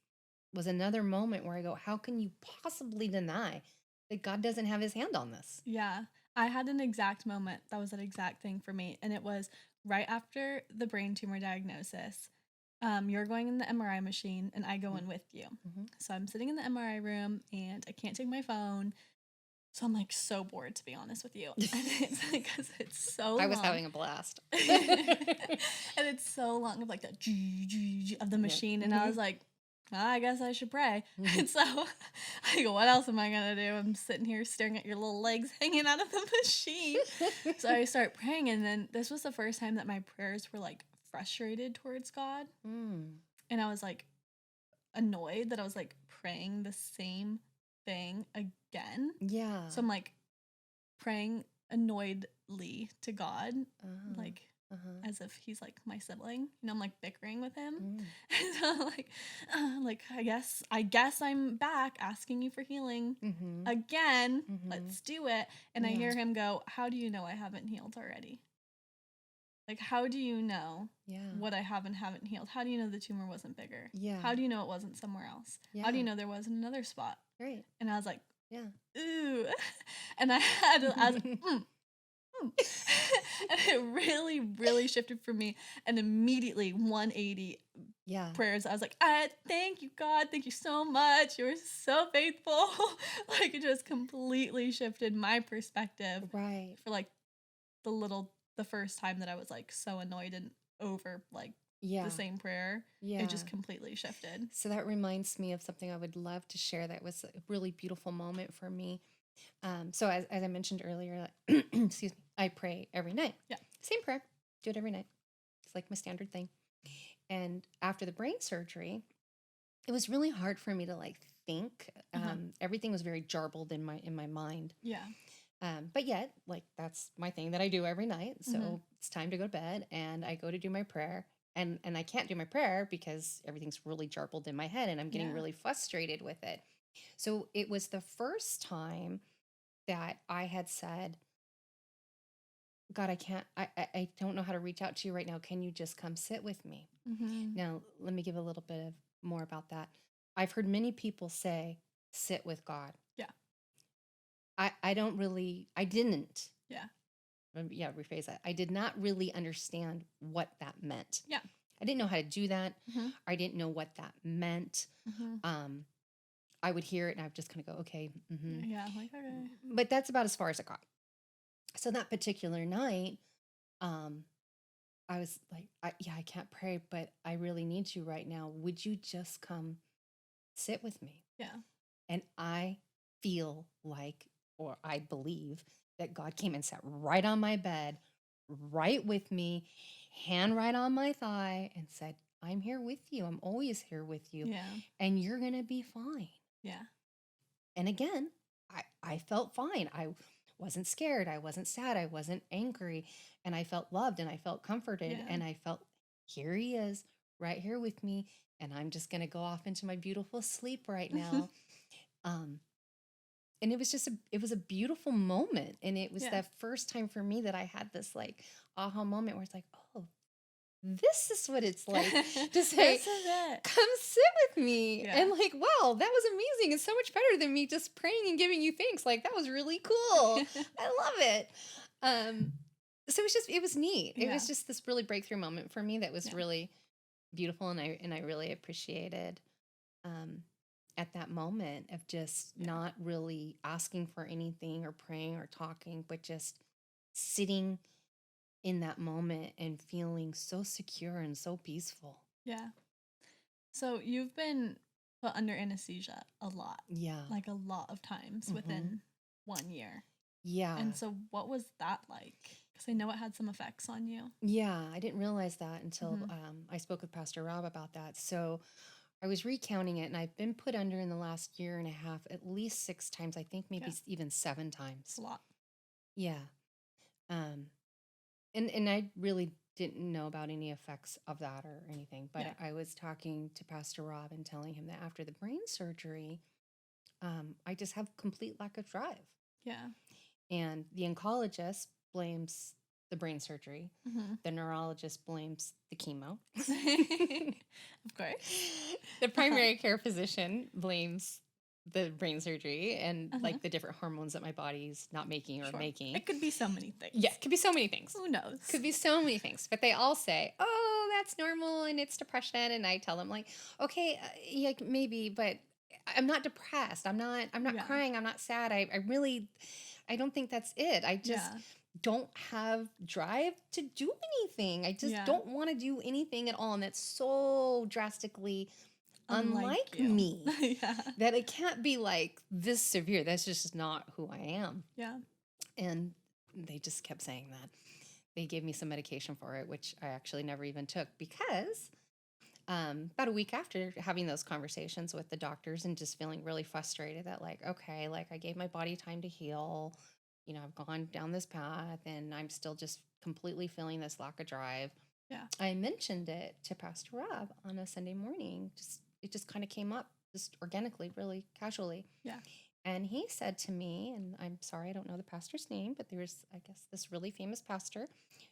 was another moment where I go, how can you possibly deny that God doesn't have his hand on this? Yeah. I had an exact moment that was an exact thing for me. And it was right after the brain tumor diagnosis. You're going in the MRI machine and I go in with you. Mm-hmm. So I'm sitting in the MRI room and I can't take my phone. So I'm like so bored, to be honest with you. And it's because it's so long. I was having a blast. And it's so long of like the of the machine. And I was like, I guess I should pray. Mm-hmm. And so I go, what else am I going to do? I'm sitting here staring at your little legs hanging out of the machine. So I start praying. And then this was the first time that my prayers were like frustrated towards God. And I was like annoyed that I was like praying the same thing again. Yeah. So I'm like praying annoyedly to God, like as if he's like my sibling. You know, I'm like bickering with him. And so like I guess I'm back asking you for healing again. Let's do it. And I hear him go, how do you know I haven't healed already? Like, how do you know what I haven't healed? How do you know the tumor wasn't bigger? Yeah. How do you know it wasn't somewhere else? Yeah. How do you know there wasn't another spot? Right. And I was like, yeah. Ooh. And I was like, And it really, really shifted for me. And immediately 180 prayers. I was like, thank you, God. Thank you so much. You were so faithful. Like it just completely shifted my perspective. Right. For like the first time that I was like so annoyed and over like the same prayer. Yeah. It just completely shifted. So that reminds me of something I would love to share that was a really beautiful moment for me. So as I mentioned earlier, excuse me, I pray every night. Yeah. Same prayer. Do it every night. It's like my standard thing. And after the brain surgery, it was really hard for me to like think. Everything was very jarbled in my mind. Yeah. But yet, like that's my thing that I do every night. So it's time to go to bed and I go to do my prayer and I can't do my prayer because everything's really jarbled in my head and I'm getting Yeah. really frustrated with it. So it was the first time that I had said, God, I don't know how to reach out to you right now. Can you just come sit with me? Mm-hmm. Now, let me give a little bit of more about that. I've heard many people say, sit with God. Yeah. I didn't. Yeah. Yeah, rephrase that. I did not really understand what that meant. Yeah. I didn't know how to do that. Mm-hmm. I didn't know what that meant. Mm-hmm. I would hear it and I would just kind of go, okay. Yeah. Like, okay. But that's about as far as it got. So that particular night, um, I was like, I can't pray, but I really need you right now. Would you just come sit with me? Yeah. And I feel like, or I believe that God came and sat right on my bed, right with me, hand right on my thigh, and said, I'm here with you. I'm always here with you. Yeah. And you're going to be fine. Yeah. And again, I felt fine. I wasn't scared. I wasn't sad. I wasn't angry. And I felt loved and I felt comforted. Yeah. And I felt, here he is, right here with me. And I'm just going to go off into my beautiful sleep right now. And it was just it was a beautiful moment. And it was Yeah. that first time for me that I had this like aha moment where it's like, oh, this is what it's like to say, This is it. come sit with me. Yeah. And like, wow, that was amazing. It's so much better than me just praying and giving you thanks. Like, that was really cool. I love it. So it was neat. It Yeah. was just this really breakthrough moment for me that was Yeah. really beautiful. And I really appreciated at that moment of just Yeah. not really asking for anything or praying or talking, but just sitting in that moment and feeling so secure and so peaceful. Yeah. So you've been put under anesthesia a lot, Yeah. like a lot of times Mhm. within 1 year. Yeah. And so what was that like? Because I know it had some effects on you. Yeah. I didn't realize that until Mhm. I spoke with Pastor Rob about that. So I was recounting it, and I've been put under in the last year and a half at least 6 times. I think maybe Yeah. even 7 It's times. a lot. Yeah. Um, and I really didn't know about any effects of that or anything, but Yeah. I was talking to Pastor Rob and telling him that after the brain surgery, I just have complete lack of drive. Yeah. And the oncologist blames the brain surgery. Mm-hmm. The neurologist blames the chemo. Of course. The primary care physician blames the brain surgery and Uh-huh. like the different hormones that my body's not making or Sure. making. It could be so many things. Yeah, it could be so many things. Who knows? Could be so many things, but they all say, "Oh, that's normal and it's depression." And I tell them like, "Okay, yeah, maybe, but I'm not depressed. I'm not Yeah. crying. I'm not sad. I don't think that's it. I just Yeah. don't have drive to do anything. I just Yeah. don't want to do anything at all." And that's so drastically unlike you. me Yeah. that it can't be like this severe. That's just not who I am. Yeah. And they just kept saying that. They gave me some medication for it, which I actually never even took because about a week after having those conversations with the doctors and just feeling really frustrated that like, okay, like I gave my body time to heal. You know, I've gone down this path and I'm still just completely feeling this lack of drive. Yeah. I mentioned it to Pastor Rob on a Sunday morning. It just kind of came up just organically, really casually. Yeah. And he said to me, and I'm sorry, I don't know the pastor's name, but there's, I guess, this really famous pastor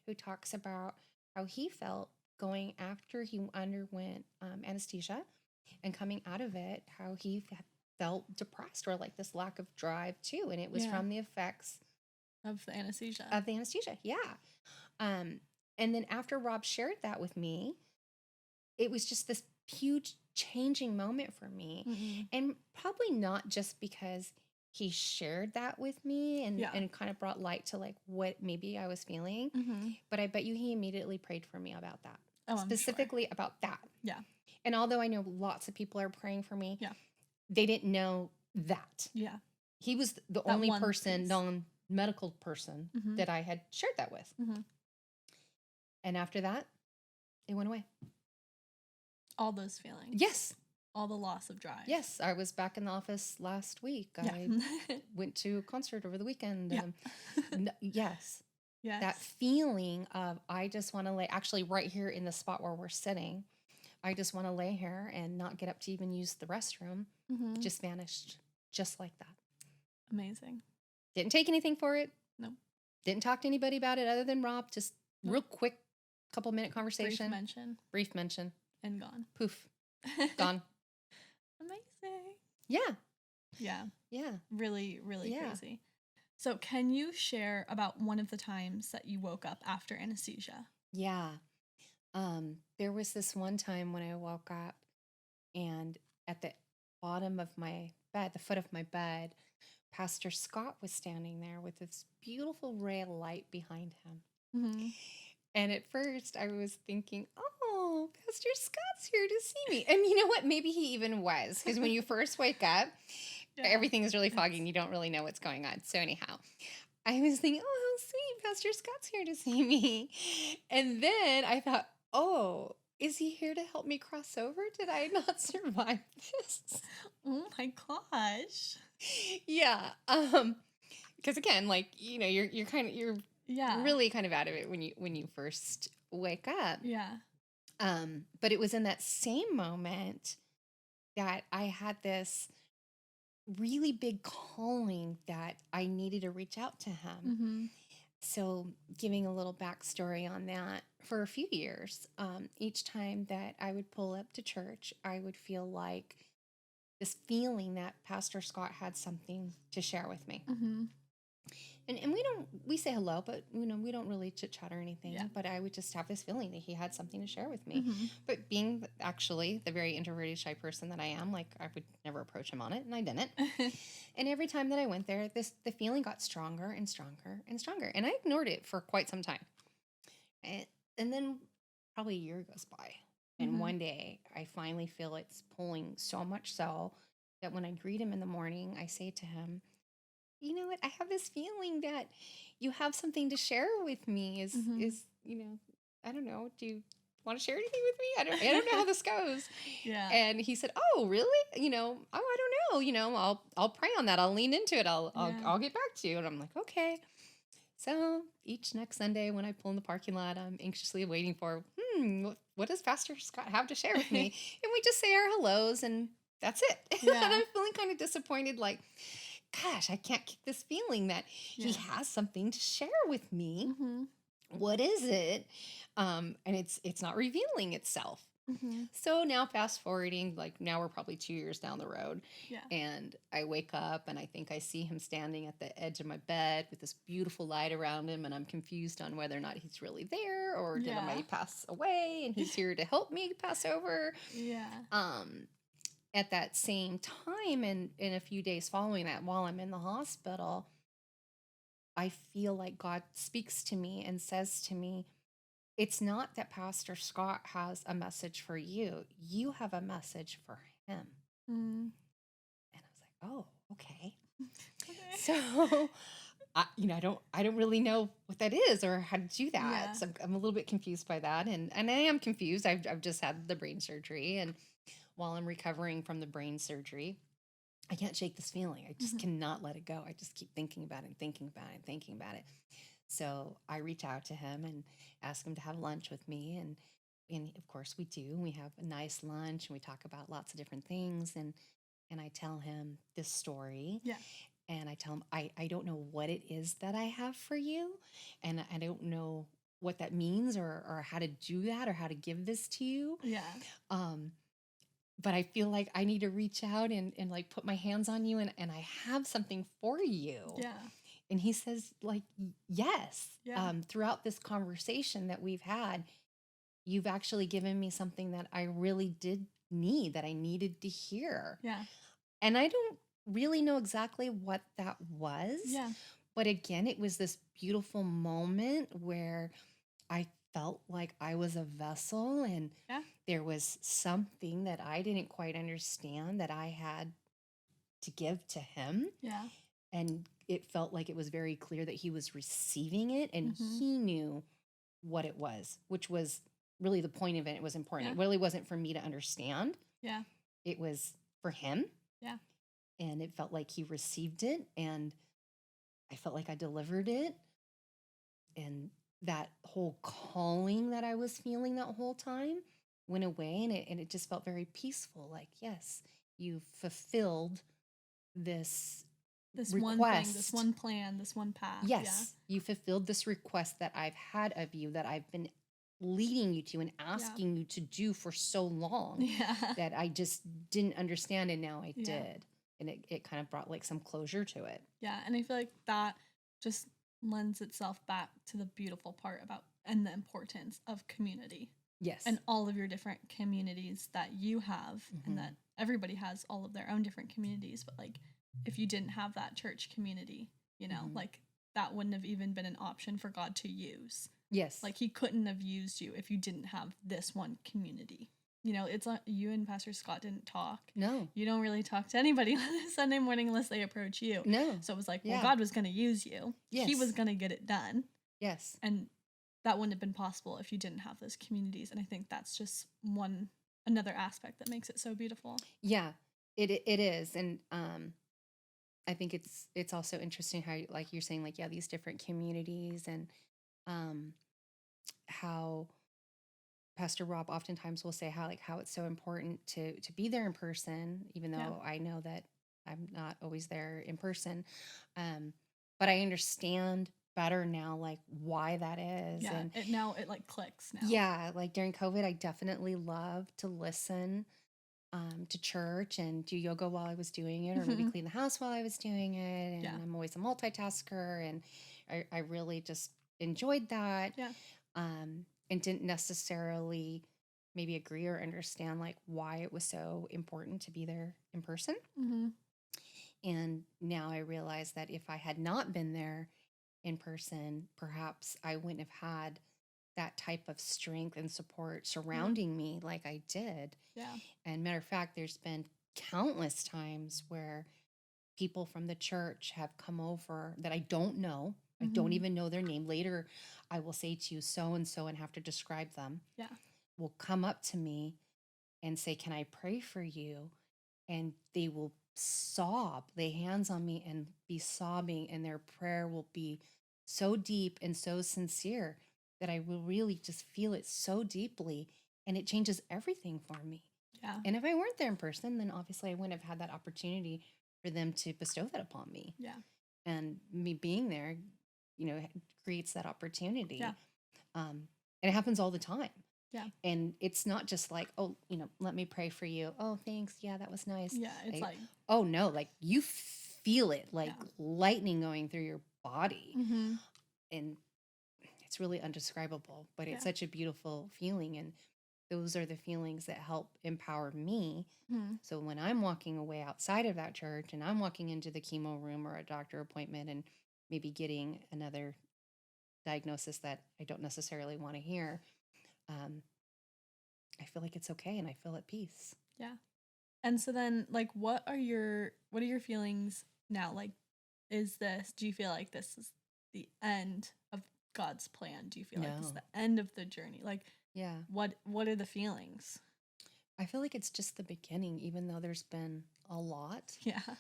who talks about how he felt going after he underwent anesthesia and coming out of it, how he felt depressed or like this lack of drive too. And it was Yeah. from the effects Of the anesthesia. of the anesthesia. Yeah. And then after Rob shared that with me, it was just this huge changing moment for me. Mhm. And probably not just because he shared that with me and, Yeah. and kind of brought light to like what maybe I was feeling, Mhm. but I bet you he immediately prayed for me about that. Oh, I'm sure. Specifically about that. Yeah. And although I know lots of people are praying for me, Yeah. they didn't know that. Yeah. He was the That only one person, piece. non-medical person Mhm. that I had shared that with. Mhm. And after that, it went away. All those feelings. Yes. All the loss of drive. Yes. I was back in the office last week. Yeah. I went to a concert over the weekend. Yeah. Yes. That Yes. feeling of, I just want to lay, actually, right here in the spot where we're sitting, I just want to lay here and not get up to even use the restroom, Mm-hmm. just vanished just like that. Amazing. Didn't take anything for it. Nope. Didn't talk to anybody about it other than Rob. Just real quick, couple minute conversation. Brief mention. And gone. Poof. Gone. Amazing. Yeah. Yeah. Yeah. Really, really crazy. So can you share about one of the times that you woke up after anesthesia? Yeah. There was this one time when I woke up and at the bottom of my bed, the foot of my bed, Pastor Scott was standing there with this beautiful ray of light behind him. Mm-hmm. And at first I was thinking, oh, Pastor Scott's here to see me. And you know what? Maybe he even was. Because when you first wake up, everything is really foggy and you don't really know what's going on. So anyhow, I was thinking, oh, how sweet. Pastor Scott's here to see me. And then I thought, oh, is he here to help me cross over? Did I not survive this? Oh my gosh. Yeah. Because again, like, you know, you're really kind of out of it when you first wake up. Yeah. But it was in that same moment that I had this really big calling that I needed to reach out to him. Mm-hmm. So giving a little backstory on that, for a few years, each time that I would pull up to church, I would feel like this feeling that Pastor Scott had something to share with me. Mm-hmm. And we say hello, but we don't really chit chat or anything. Yeah. But I would just have this feeling that he had something to share with me. Mm-hmm. But being actually the very introverted, shy person that I am, like, I would never approach him on it, and I didn't. And every time that I went there, the feeling got stronger and stronger and stronger. And I ignored it for quite some time. And then probably a year goes by. And Mm-hmm. one day I finally feel it's pulling so much so that when I greet him in the morning, I say to him, you know what? I have this feeling that you have something to share with me. Mm-hmm. You know, I don't know. Do you want to share anything with me? I don't know how this goes. Yeah. And he said, oh, really? You know, oh, I don't know. You know, I'll pray on that. I'll lean into it. I'll get back to you. And I'm like, okay. So each next Sunday when I pull in the parking lot, I'm anxiously waiting for, what does Pastor Scott have to share with me? And we just say our hellos and that's it. Yeah. And I'm feeling kind of disappointed, like, gosh, I can't kick this feeling that he has something to share with me. Mm-hmm. What is it? And it's not revealing itself. Mm-hmm. So now fast forwarding, like now we're probably 2 years down the road. Yeah. And I wake up and I think I see him standing at the edge of my bed with this beautiful light around him. And I'm confused on whether or not he's really there or did I pass away and he's here to help me pass over. Yeah. At that same time, and in a few days following that, while I'm in the hospital, I feel like God speaks to me and says to me, it's not that Pastor Scott has a message for you. You have a message for him. Mm. And I was like, oh, okay. So, I don't really know what that is or how to do that. Yeah. So I'm a little bit confused by that. And I am confused. I've just had the brain surgery. And while I'm recovering from the brain surgery, I can't shake this feeling. I just cannot let it go. I just keep thinking about it and thinking about it and thinking about it. So I reach out to him and ask him to have lunch with me. And of course we do. We have a nice lunch and we talk about lots of different things. And I tell him this story. Yeah. And I tell him, I don't know what it is that I have for you. And I don't know what that means or how to do that or how to give this to you. Yeah. But I feel like I need to reach out and like put my hands on you and I have something for you. Yeah. And he says, like, yes. Yeah. Throughout this conversation that we've had, you've actually given me something that I really did need, that I needed to hear. Yeah. And I don't really know exactly what that was. Yeah. But again, it was this beautiful moment where I felt like I was a vessel and there was something that I didn't quite understand that I had to give to him. Yeah. And it felt like it was very clear that he was receiving it and he knew what it was, which was really the point of it. It was important. It really wasn't for me to understand. Yeah. It was for him. Yeah. And it felt like he received it and I felt like I delivered it. and that whole calling that I was feeling that whole time went away, and it just felt very peaceful. Like, yes, you fulfilled this This one thing, this request. one plan, this one path. Yeah. Yes, you fulfilled this request that I've had of you, that I've been leading you to and Yeah. asking you to do for so long, Yeah. that I just didn't understand, and now I Yeah. did. And it kind of brought like some closure to it. Yeah. And I feel like that just lends itself back to the beautiful part about and the importance of community Yes. and all of your different communities that you have and that everybody has all of their own different communities. But like if you didn't have that church community, like that wouldn't have even been an option for God to use. Yes. Like he couldn't have used you if you didn't have this one community. It's not you and Pastor Scott didn't talk. No. You don't really talk to anybody on a Sunday morning unless they approach you. No. So it was like, Yeah. well, God was going to use you. He Yes. was going to get it done. Yes. And that wouldn't have been possible if you didn't have those communities. And I think that's just another aspect that makes it so beautiful. Yeah, it is. And I think it's also interesting how, like you're saying, like, yeah, these different communities, and how Pastor Rob oftentimes will say how it's so important to be there in person, even Yeah. though I know that I'm not always there in person. But I understand better now, like, why that is. Yeah. And It like clicks now. yeah, like during COVID, I definitely love to listen to church and do yoga while I was doing it, or maybe clean the house while I was doing it. And Yeah. I'm always a multitasker, and I really just enjoyed that. Yeah. And didn't necessarily maybe agree or understand like why it was so important to be there in person. Mm-hmm. And now I realize that if I had not been there in person, perhaps I wouldn't have had that type of strength and support surrounding me like I did. Yeah. And matter of fact, there's been countless times where people from the church have come over that I don't know. I don't Mhm. even know their name. Later, I will say to you so and so and have to describe them. Yeah. Will come up to me and say, "Can I pray for you?" And they will sob, lay hands on me and be sobbing, and their prayer will be so deep and so sincere that I will really just feel it so deeply, and it changes everything for me. Yeah. And if I weren't there in person, then obviously I wouldn't have had that opportunity for them to bestow that upon me. Yeah. And me being there, creates that opportunity. Yeah. And it happens all the time. Yeah. And it's not just like, oh, let me pray for you. Oh, thanks. Yeah, that was nice. Yeah. It's like oh no, like you feel it like Yeah. lightning going through your body. Mhm. And it's really undescribable, but it's Yeah. such a beautiful feeling. And those are the feelings that help empower me. Mhm. So when I'm walking away outside of that church and I'm walking into the chemo room or a doctor appointment and maybe getting another diagnosis that I don't necessarily want to hear, um, I feel like it's okay and I feel at peace. Yeah. And so then like what are your feelings now? Like do you feel like this is the end of God's plan? Do you feel like this is No. the end of the journey? Like Yeah. what are the feelings? I feel like it's just the beginning, even though there's been a lot. Yeah.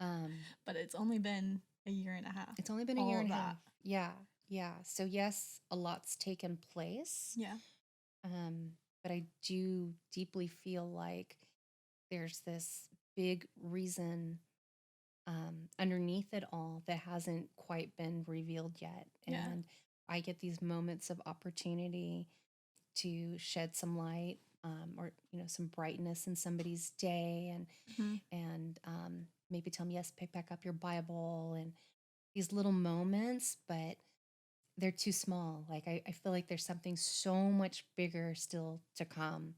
Um, But it's only been a year and a half. it's only been a All year of and a that. half. Yeah. Yeah. So yes, a lot's taken place. Yeah. But I do deeply feel like there's this big reason underneath it all that hasn't quite been revealed yet. Yeah. And I get these moments of opportunity to shed some light, or some brightness in somebody's day, and Mhm. maybe tell them, yes, pick back up your Bible, and these little moments, but they're too small. Like I feel like there's something so much bigger still to come.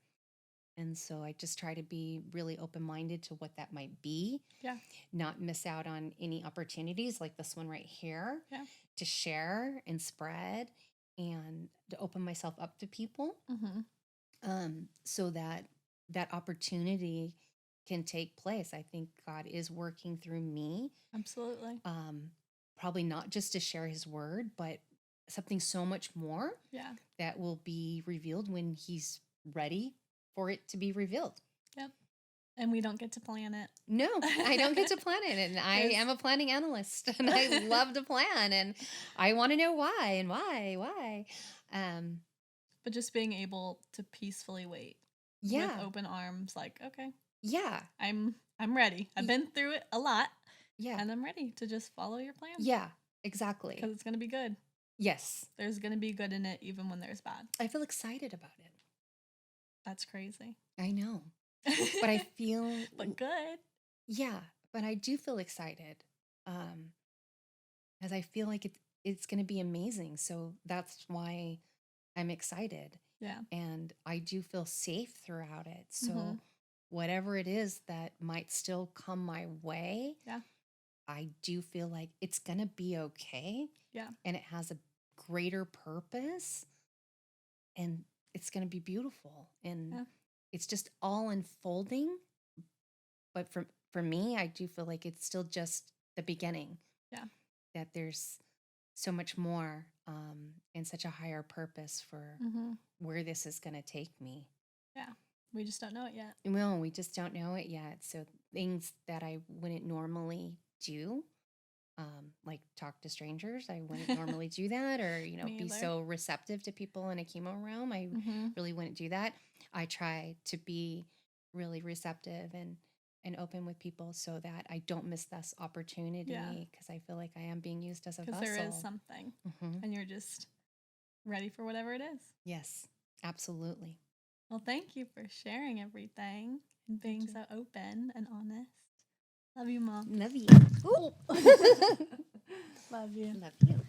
And so I just try to be really open minded to what that might be, Yeah. not miss out on any opportunities like this one right here, Yeah. to share and spread and to open myself up to people, Mhm. so that that opportunity can take place. I think God is working through me, Absolutely. probably not just to share his word, but something so much more Yeah. that will be revealed when he's ready for it to be revealed. Yep. And we don't get to plan it. No, I don't get to plan it. And I Yes. am a planning analyst and I love to plan and I want to know why and why. Um, But just being able to peacefully wait with yeah, open arms, like, okay, yeah, I'm ready. I've y- been through it a lot, yeah, and I'm ready to just follow your plan yeah, exactly. because it's gonna be good. Yes, There's gonna be good in it, even when there's bad. I feel excited about it. That's crazy. I know, but I feel, But good. yeah, but I do feel excited. Um, as I feel like it's going to be amazing. So that's why I'm excited. Yeah. And I do feel safe throughout it. Mm-hmm. So whatever it is that might still come my way, Yeah. I do feel like it's going to be okay. Yeah. And it has a greater purpose and it's going to be beautiful. And Yeah. it's just all unfolding. But for me, I do feel like it's still just the beginning. Yeah. That there's so much more and such a higher purpose for Mm-hmm. where this is going to take me. Yeah. We just don't know it yet. Well, we just don't know it yet. So things that I wouldn't normally do, like talk to strangers, I wouldn't normally do that, or Me be either. so receptive to people in a chemo realm. I Mm-hmm. really wouldn't do that. I try to be really receptive and open with people so that I don't miss this Yeah. opportunity because I feel like I am being used as a Because there is vessel. something, Hmm. and you're just ready for whatever it is. Yes, absolutely. Well, thank you for sharing everything and being you. so open and honest. Love you, Mom. Love you. Ooh. Love you. Love you.